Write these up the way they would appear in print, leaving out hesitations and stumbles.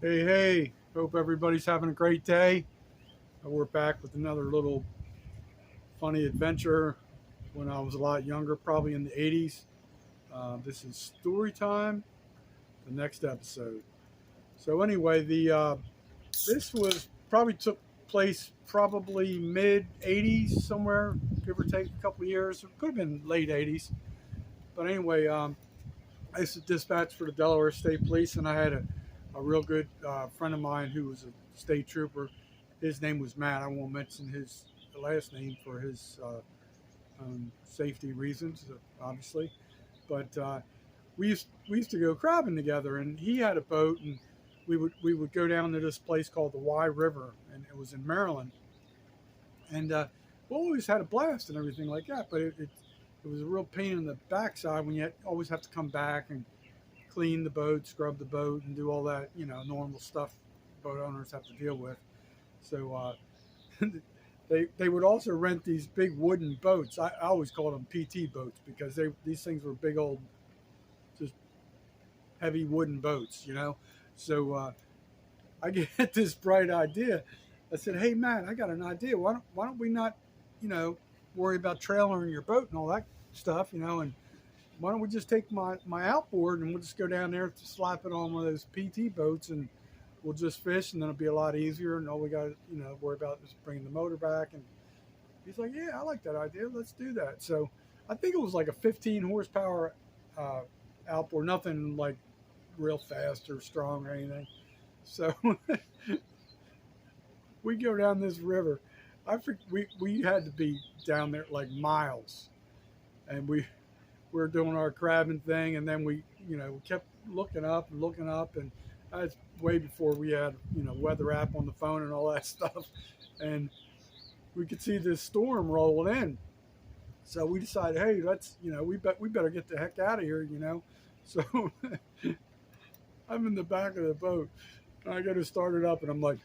Hey, hope everybody's having a great day. We're back with another little funny adventure when I was a lot younger, probably in the 80s. This is story time, the next episode. So, anyway, this was probably took place probably mid 80s, somewhere, give or take a couple of years. It could have been late 80s. But anyway, I used to dispatch for the Delaware State Police, and I had a real good friend of mine who was a state trooper. His name was Matt. I won't mention his last name for his safety reasons, obviously. But we used to go crabbing together, and he had a boat, and we would go down to this place called the Wye River, and it was in Maryland, and we always had a blast and everything like that. But it was a real pain in the backside when you always have to come back and clean the boat, scrub the boat, and do all that, normal stuff boat owners have to deal with. So they would also rent these big wooden boats. I always called them PT boats because these things were big old, just heavy wooden boats. So I get this bright idea. I said, "Hey Matt, I got an idea. Why don't we not, you know, worry about trailering your boat and all that stuff, and why don't we just take my outboard and we'll just go down there to slap it on one of those PT boats and we'll just fish and then it'll be a lot easier and all we got to, worry about is bringing the motor back." And he's like, "Yeah, I like that idea. Let's do that." So I think it was like a 15 horsepower uh, outboard, nothing like real fast or strong or anything. So we go down this river. We had to be down there like miles, and we were doing our crabbing thing, and then we kept looking up, and that's way before we had weather app on the phone and all that stuff, and we could see this storm rolling in. So we decided, hey, let's we better get the heck out of here. So I'm in the back of the boat, and I go to start it up, and I'm like,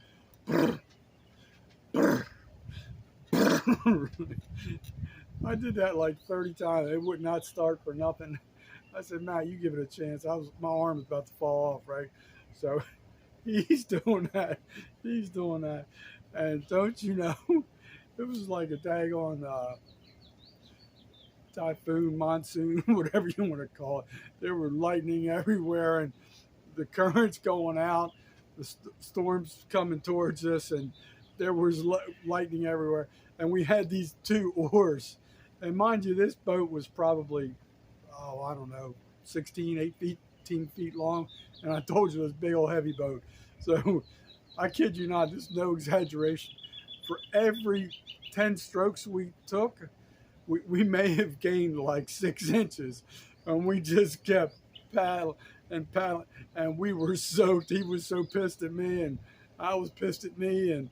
I did that like 30 times. It would not start for nothing. I said, "Matt, you give it a chance." My arm was about to fall off, right? So he's doing that. He's doing that. And don't you know, it was like a daggone typhoon, monsoon, whatever you want to call it. There were lightning everywhere, and the currents going out, the storms coming towards us, and there was lightning everywhere. And we had these two oars. And mind you, this boat was probably, oh, I don't know, 16, 8 feet, 18 feet long. And I told you it was a big old heavy boat. So I kid you not, this is no exaggeration. For every 10 strokes we took, we may have gained like 6 inches. And we just kept paddling and paddling. And we were soaked. He was so pissed at me, and I was pissed at me. And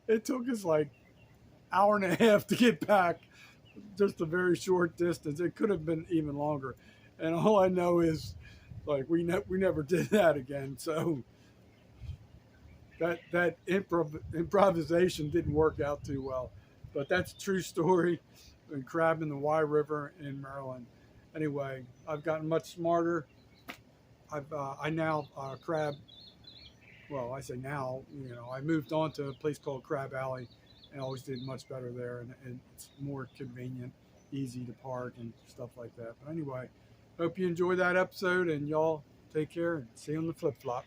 it took us like hour and a half to get back, just a very short distance. It could have been even longer. And all I know is, like, we never did that again. So that improvisation didn't work out too well. But that's a true story. And crab in the Wye River in Maryland. Anyway, I've gotten much smarter. I now crab. Well, I say now. I moved on to a place called Crab Alley, and always did much better there. And it's more convenient, easy to park and stuff like that. But anyway, hope you enjoyed that episode, and y'all take care and see you on the flip flop.